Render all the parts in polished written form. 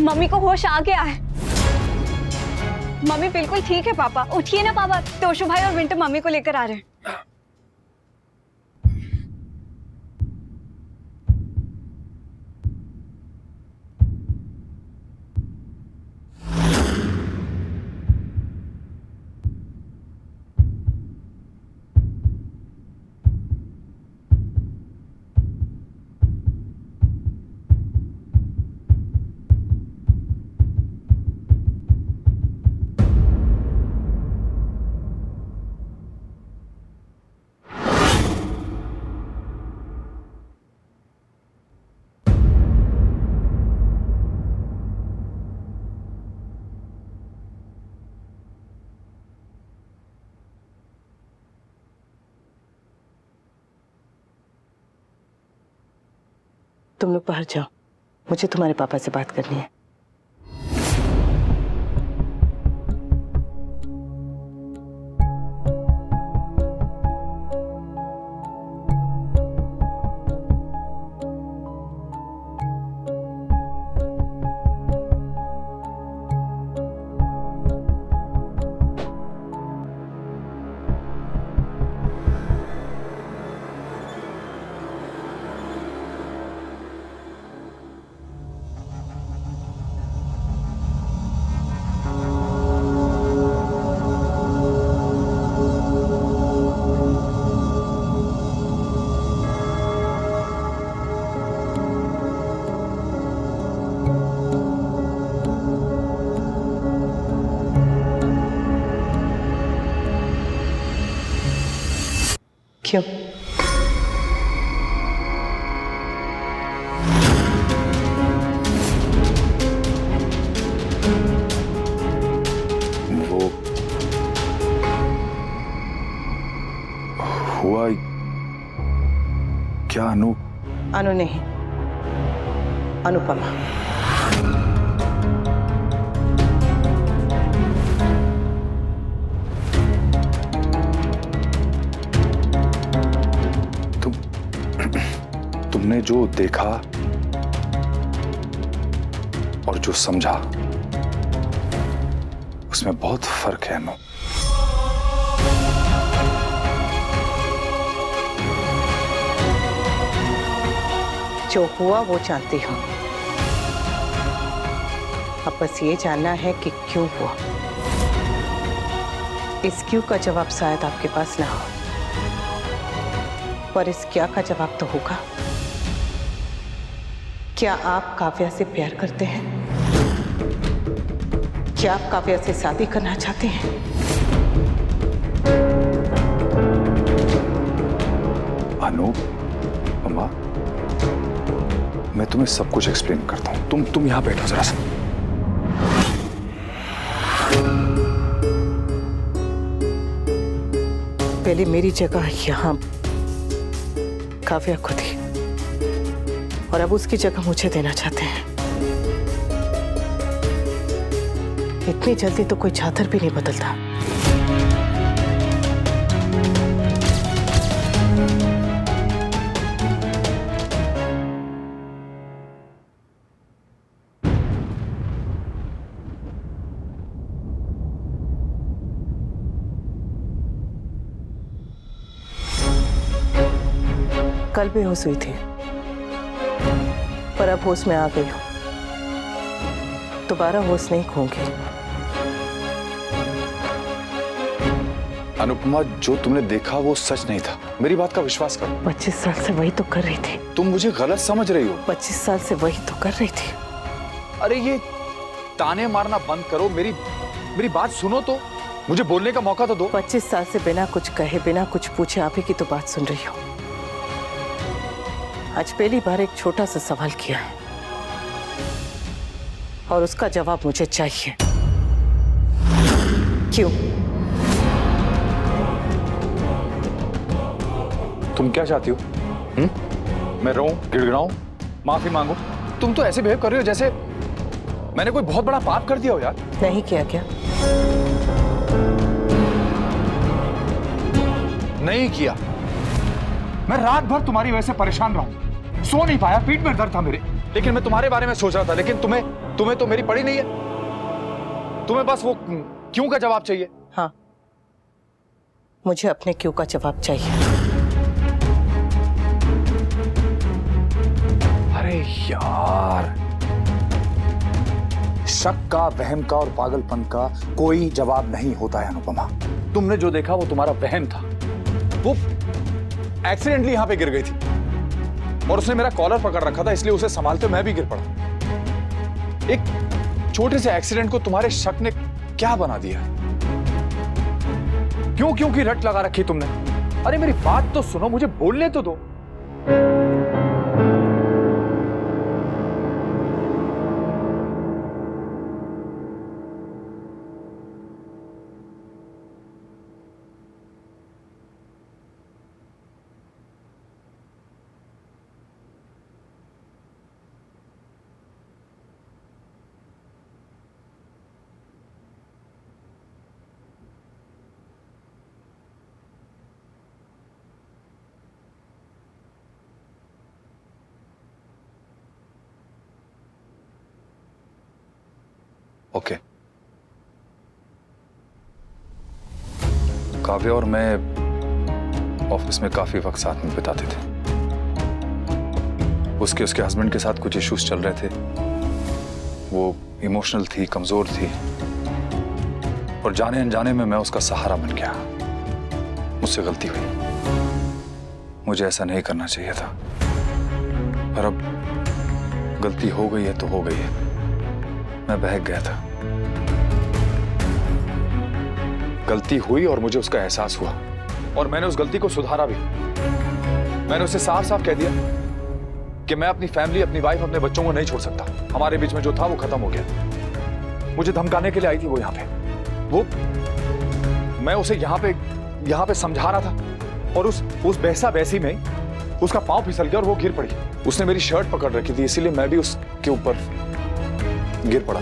Mummy को होश आ गया है। मम्मी बिल्कुल ठीक है पापा। उठिए ना पापा, तोशु भाई और विंटर मम्मी को लेकर आ रहे हैं। तुम लोग बाहर जाओ, मुझे तुम्हारे पापा से बात करनी है। क्यों? वो हुआ क्या अनु? अनु नहीं, अनुपमा। तुमने जो देखा और जो समझा उसमें बहुत फर्क है अनु। जो हुआ वो जानती हूँ, अब बस ये जानना है कि क्यों हुआ। इस क्यों का जवाब शायद आपके पास ना हो, पर इस क्या का जवाब तो होगा। क्या आप काव्या से प्यार करते हैं? क्या आप काव्या से शादी करना चाहते हैं? अनु, अम्मा, मैं तुम्हें सब कुछ एक्सप्लेन करता हूँ। तुम यहां बैठो जरा सा। पहले मेरी जगह यहां काव्या को थी और अब उसकी जगह मुझे देना चाहते हैं। इतनी जल्दी तो कोई चादर भी नहीं बदलता। कल बेहोश हुई थी, पर अब होश में आ गई हूं। दोबारा होश नहीं खोऊंगी। अनुपमा, जो तुमने देखा वो सच नहीं था। मेरी बात का विश्वास करो। 25 साल से वही तो कर रही थी। तुम मुझे गलत समझ रही हो। 25 साल से वही तो कर रही थी। अरे ये ताने मारना बंद करो। मेरी बात सुनो तो, मुझे बोलने का मौका तो दो। 25 साल से बिना कुछ कहे, बिना कुछ पूछे आप ही की तो बात सुन रही हो। आज पहली बार एक छोटा सा सवाल किया है और उसका जवाब मुझे चाहिए। क्यों? तुम क्या चाहती हो? मैं रोऊं, गिड़गिड़ाऊं, माफी मांगू? तुम तो ऐसे बिहेव कर रही हो जैसे मैंने कोई बहुत बड़ा पाप कर दिया हो यार। नहीं किया क्या? नहीं किया। मैं रात भर तुम्हारी वजह से परेशान रहा हूं, सो नहीं पाया, पीठ में दर्द था मेरे। लेकिन मैं तुम्हारे बारे में सोच रहा था। लेकिन तुम्हें तो मेरी पड़ी नहीं है। तुम्हें बस वो क्यों का जवाब चाहिए। हाँ, मुझे अपने क्यों का जवाब चाहिए। अरे यार, शक का, वहम का और पागलपन का कोई जवाब नहीं होता है अनुपमा। तुमने जो देखा वो तुम्हारा वहम था। वो एक्सीडेंटली यहां पे गिर गई थी और उसने मेरा कॉलर पकड़ रखा था, इसलिए उसे संभालते मैं भी गिर पड़ा। एक छोटे से एक्सीडेंट को तुम्हारे शक ने क्या बना दिया। क्यों की रट लगा रखी तुमने। अरे मेरी बात तो सुनो, मुझे बोलने तो दो। ओके, काव्या और मैं ऑफिस में काफी वक्त साथ में बिताते थे। उसके हस्बैंड के साथ कुछ इश्यूज चल रहे थे। वो इमोशनल थी, कमजोर थी और जाने अनजाने में मैं उसका सहारा बन गया। मुझसे गलती हुई, मुझे ऐसा नहीं करना चाहिए था, पर अब गलती हो गई है तो हो गई है। मैं बहक गया था। गलती हुई और मुझे उसका एहसास हुआ और मैंने उस गलती को सुधारा भी। मैंने उसे साफ साफ कह दिया कि मैं अपनी फैमिली, अपनी वाइफ, अपने बच्चों को नहीं छोड़ सकता। हमारे बीच में जो था वो खत्म हो गया। मुझे धमकाने के लिए आई थी वो यहाँ पे। मैं उसे यहाँ पे समझा रहा था और उस बहसा बहसी में उसका पांव फिसल गया और वो गिर पड़ी। उसने मेरी शर्ट पकड़ रखी थी, इसीलिए मैं भी उसके ऊपर गिर पड़ा।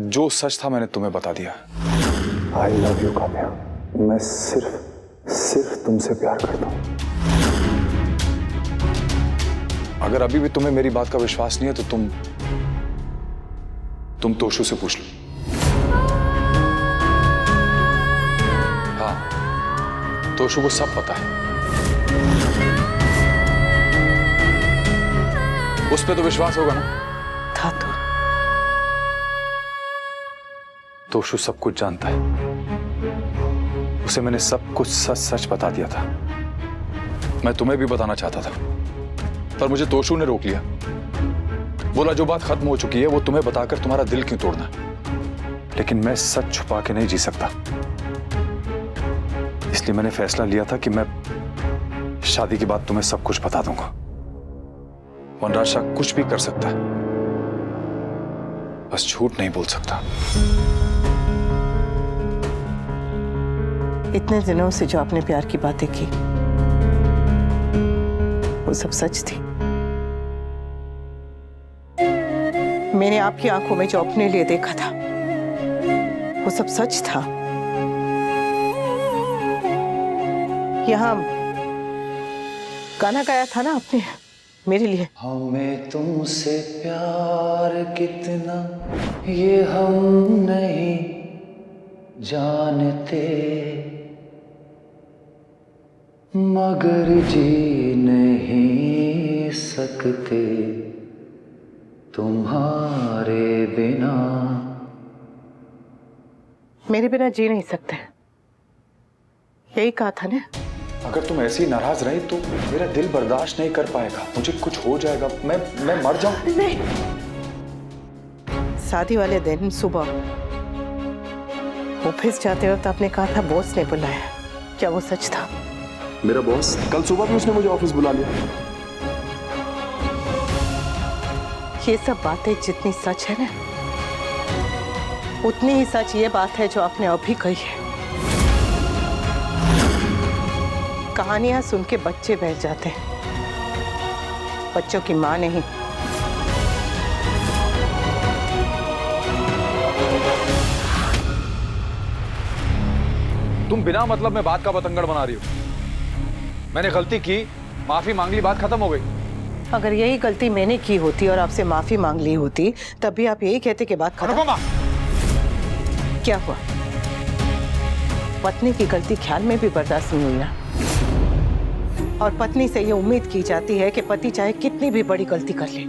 जो सच था मैंने तुम्हें बता दिया। I love you Kavya. मैं सिर्फ तुमसे प्यार करता हूं। अगर अभी भी तुम्हें मेरी बात का विश्वास नहीं है तो तुम तोशु से पूछ लो। हाँ, तोशु को सब पता है। उस पे तो विश्वास होगा ना। था तोशु सब कुछ जानता है। उसे मैंने सब कुछ सच बता दिया था। मैं तुम्हें भी बताना चाहता था, पर मुझे तोशु ने रोक लिया। बोला जो बात खत्म हो चुकी है वो तुम्हें बताकर तुम्हारा दिल क्यों तोड़ना। लेकिन मैं सच छुपा के नहीं जी सकता, इसलिए मैंने फैसला लिया था कि मैं शादी के बाद तुम्हें सब कुछ बता दूंगा। वनराज कुछ भी कर सकता है, बस झूठ नहीं बोल सकता। इतने दिनों से जो आपने प्यार की बातें की वो सब सच थी। मैंने आपकी आंखों में जो अपने लिए देखा था वो सब सच था। यहाँ गाना गाया था ना आपने मेरे लिए। हमें तुमसे प्यार कितना ये हम नहीं जानते, मगर जी नहीं सकते तुम्हारे बिना। मेरे बिना जी नहीं सकते, यही कहा था ना। अगर तुम ऐसी नाराज रही तो मेरा दिल बर्दाश्त नहीं कर पाएगा। मुझे कुछ हो जाएगा, मैं मर जाऊं। नहीं, शादी वाले दिन सुबह ऑफिस जाते वक्त आपने कहा था बॉस ने बुलाया, क्या वो सच था? मेरा बॉस कल सुबह भी उसने मुझे ऑफिस बुला लिया। ये सब बातें जितनी सच है ना, उतनी ही सच ये बात है जो आपने अभी कही है। कहानियां सुन के बच्चे बैठ जाते हैं, बच्चों की मां नहीं। तुम बिना मतलब में बात का बतंगड़ बना रही हो। मैंने गलती की, माफी मांग ली, बात खत्म हो गई। अगर यही गलती मैंने की होती और आपसे माफी मांग ली होती तब भी आप यही कहते कि बात खत्म। अनुपमा, क्या हुआ? पत्नी की गलती ख्याल में भी बर्दाश्त नहीं हुई ना। और पत्नी से ये उम्मीद की जाती है कि पति चाहे कितनी भी बड़ी गलती कर ले,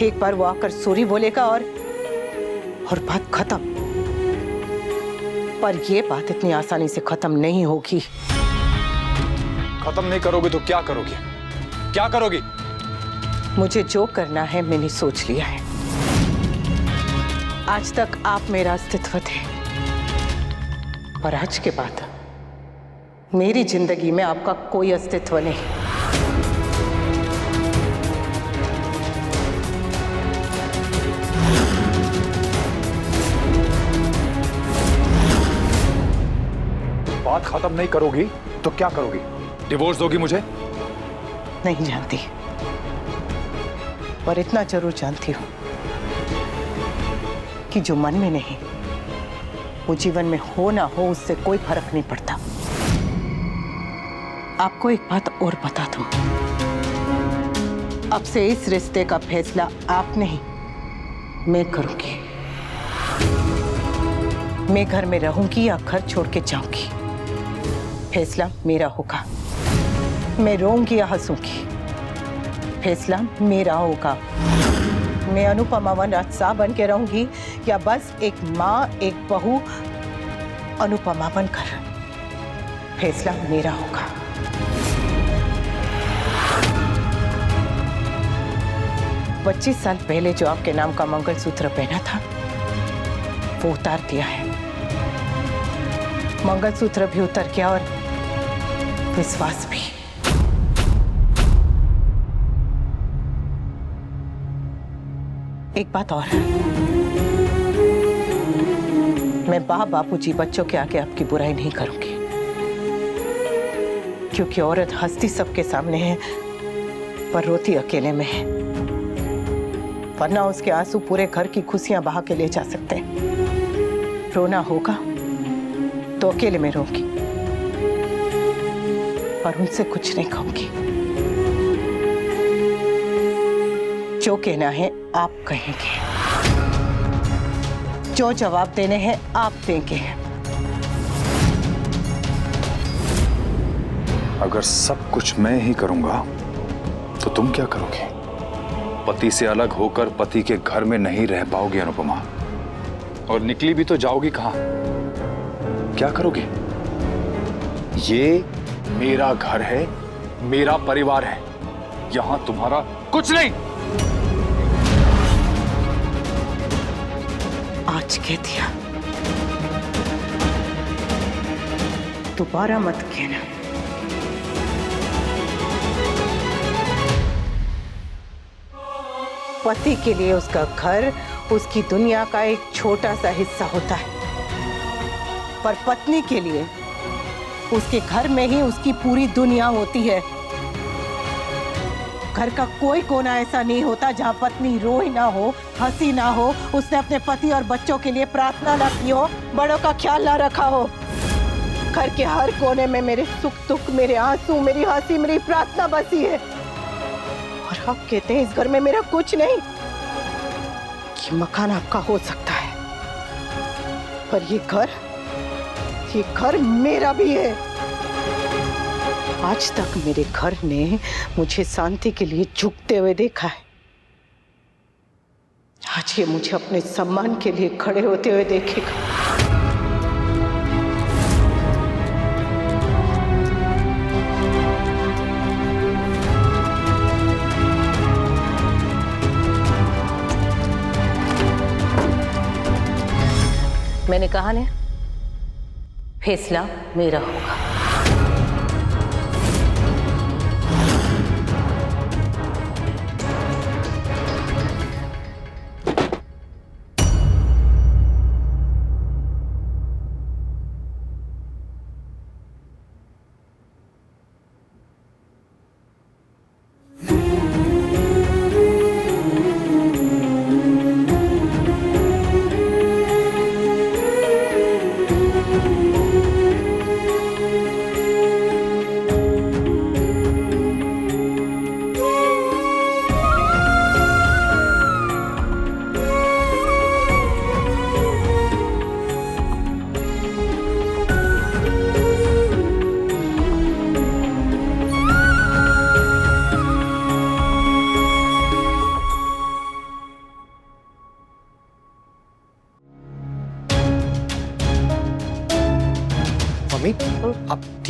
एक बार वो आकर सॉरी बोलेगा और बात खत्म। पर ये बात इतनी आसानी से खत्म नहीं होगी। खत्म नहीं करोगे तो क्या करोगी? क्या करोगी? मुझे जो करना है मैंने सोच लिया है। आज तक आप मेरा अस्तित्व थे, पर आज के बाद मेरी जिंदगी में आपका कोई अस्तित्व नहीं। बात खत्म नहीं करोगी तो क्या करोगी? डिवोर्स दोगी मुझे? नहीं जानती, पर इतना जरूर जानती हूं कि जो मन में नहीं वो जीवन में हो ना हो उससे कोई फर्क नहीं पड़ता। आपको एक बात और बता दूं, अब से इस रिश्ते का फैसला आप नहीं मैं करूंगी। मैं घर में रहूंगी या घर छोड़ के जाऊंगी, फैसला मेरा होगा। मैं रोऊंगी या हंसूंगी, फैसला मेरा होगा। मैं अनुपमा वनराज साह बन के रहूंगी या बस एक माँ एक बहू अनुपमा बनकर, फैसला मेरा होगा। 25 साल पहले जो आपके नाम का मंगलसूत्र पहना था वो उतार दिया है। मंगलसूत्र भी उतर गया और विश्वास भी। एक बात और है, मैं बापूजी बच्चों के आगे आपकी बुराई नहीं करूंगी, क्योंकि औरत हंसती सबके सामने है पर रोती अकेले में है, वरना उसके आंसू पूरे घर की खुशियां बहा के ले जा सकते हैं। रोना होगा तो अकेले में रोऊंगी, पर उनसे कुछ नहीं कहूंगी। जो कहना है आप कहेंगे, जो जवाब देने हैं आप देंगे। अगर सब कुछ मैं ही करूंगा तो तुम क्या करोगे? पति से अलग होकर पति के घर में नहीं रह पाओगी अनुपमा, और निकली भी तो जाओगी कहां? क्या करोगे? ये मेरा घर है, मेरा परिवार है, यहां तुम्हारा कुछ नहीं। आज कह दिया, दोबारा मत कहना। पति के लिए उसका घर उसकी दुनिया का एक छोटा सा हिस्सा होता है, पर पत्नी के लिए उसके घर में ही उसकी पूरी दुनिया होती है। घर का कोई कोना ऐसा नहीं होता जहां पत्नी रोई ना हो, हंसी ना हो, उसने अपने पति और बच्चों के लिए प्रार्थना ना की हो, बड़ों का ख्याल ना रखा हो। घर के हर कोने में मेरे सुख दुख, मेरे आंसू, मेरी हंसी, मेरी प्रार्थना बसी है। और आप कहते हैं इस घर में मेरा कुछ नहीं। ये मकान आपका हो सकता है, पर ये घर मेरा भी है। आज तक मेरे घर ने मुझे शांति के लिए झुकते हुए देखा है, आज ये मुझे अपने सम्मान के लिए खड़े होते हुए देखेगा। मैंने कहा ना, फैसला मेरा होगा।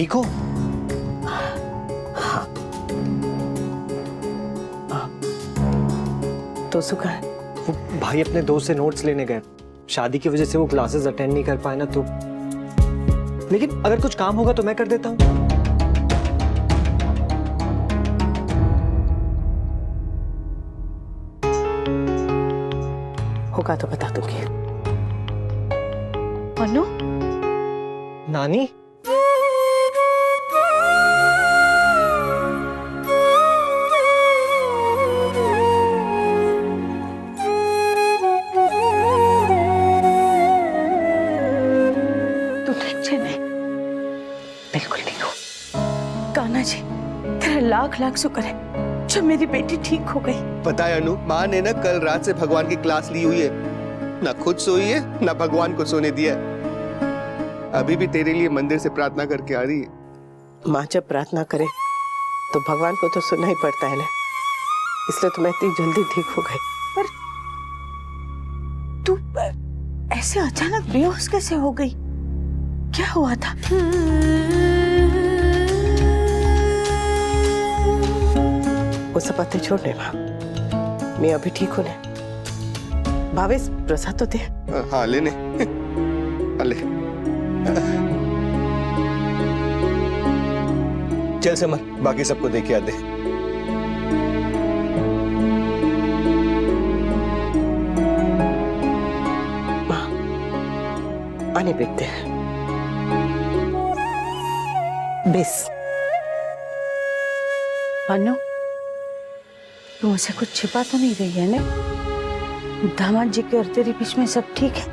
ठीक हो? तो सुखा है? वो भाई अपने दोस्त से नोट्स लेने गए, शादी की वजह से वो क्लासेस अटेंड नहीं कर पाए ना, तो लेकिन अगर कुछ काम होगा तो मैं कर देता हूँ। होगा तो बता दूंगी। अनु, नानी, तू ठीक से नहीं? बिल्कुल ठीक हो। कान्हा जी, तेरा लाख लाख शुक्र है जब मेरी बेटी ठीक हो गई। पता है अनु, माँ ने ना कल रात से भगवान की क्लास ली हुई है, ना खुद सोई है ना भगवान को सोने दिया है। अभी भी तेरे लिए मंदिर से प्रार्थना करके आ रही है। माँ जब प्रार्थना करे तो भगवान को तो सुनना ही पड़ता है ना, इसलिए तो मैं इतनी जल्दी ठीक हो गई। पर तू ऐसे अचानक बेहोश कैसे हो गई? क्या हुआ था? वो सब बातें छोड़ने माँ, मैं अभी ठीक हूँ ना। भावेश प्रसाद तो दे। हाँ लेने ले। चल समर, बाकी सबको दे के आ दे। माँ आने बेचते हैं बेस। अनु, तू मुझसे कुछ छिपा तो नहीं रही है ना? दामाद जी के और तेरे बीच में सब ठीक है?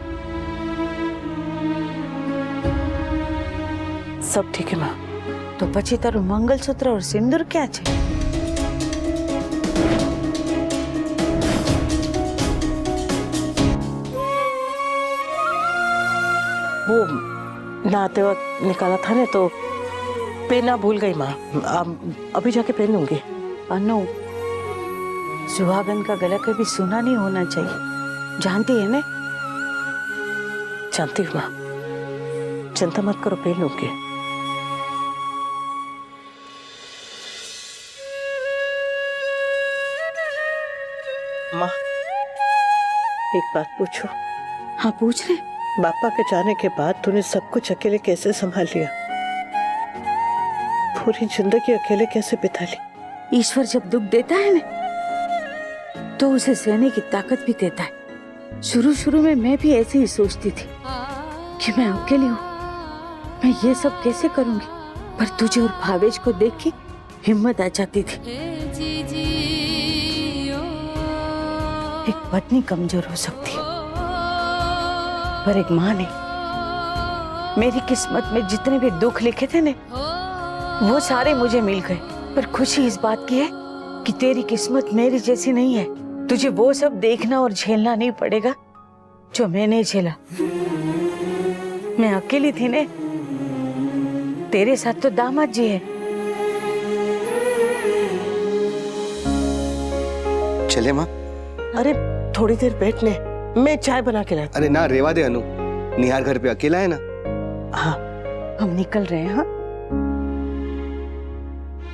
सब ठीक है माँ। तो પછી તારું મંગલસૂત્ર और सिंदूर क्या છે? वो नहाते वक्त निकाला था ना, तो पहनना भूल गई माँ। अभी जाके पहन लूंगी। अनु, सुहागन का गला कभी सुना नहीं होना चाहिए, जानती है ना? जानती हूँ माँ, चिंता मत करो, पहन लूंगी। माँ एक बात पूछो? हाँ पूछ रहे। बापा के जाने के बाद तूने सब कुछ अकेले कैसे संभाल लिया? पूरी जिंदगी अकेले कैसे बिता ली? ईश्वर जब दुख देता है ना तो उसे सहने की ताकत भी देता है। शुरू शुरू में मैं भी ऐसे ही सोचती थी कि मैं अकेली हूँ, मैं ये सब कैसे करूंगी, पर तुझे और भावेश को देख के हिम्मत आ जाती थी। एक पत्नी कमजोर हो सकती है, पर एक माँ ने मेरी किस्मत में जितने भी दुख लिखे थे ना, वो सारे मुझे मिल गए। पर खुशी इस बात की है कि तेरी किस्मत मेरी जैसी नहीं है। तुझे वो सब देखना और झेलना नहीं पड़ेगा जो मैंने झेला। मैं अकेली थी ने, तेरे साथ तो दामाद जी है। चले माँ? अरे थोड़ी देर बैठने, मैं चाय बना के लाती। अरे ना, रेवा दे अनु, निहार घर पे अकेला है ना। हाँ हम निकल रहे हैं। हाँ,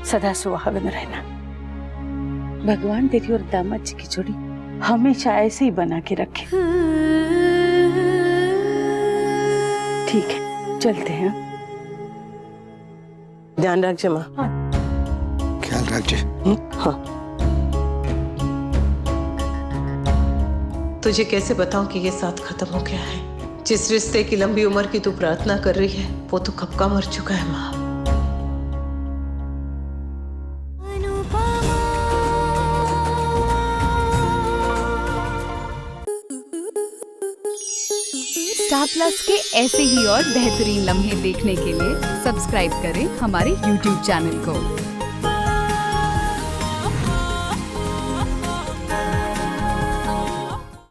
सदा सुहागन रहना। भगवान तेरी और दामाद जी की जोड़ी हमेशा ऐसे ही बना के रखे। ठीक है, चलते हैं। ध्यान रखिए माँ। हाँ। ख्याल रखिए। हाँ। तुझे कैसे बताऊं कि ये साथ खत्म हो गया है? जिस रिश्ते की लंबी उम्र की तू प्रार्थना कर रही है वो तो कब का मर चुका है माँ। स्टार प्लस के ऐसे ही और बेहतरीन लम्हे देखने के लिए सब्सक्राइब करें हमारे YouTube चैनल को।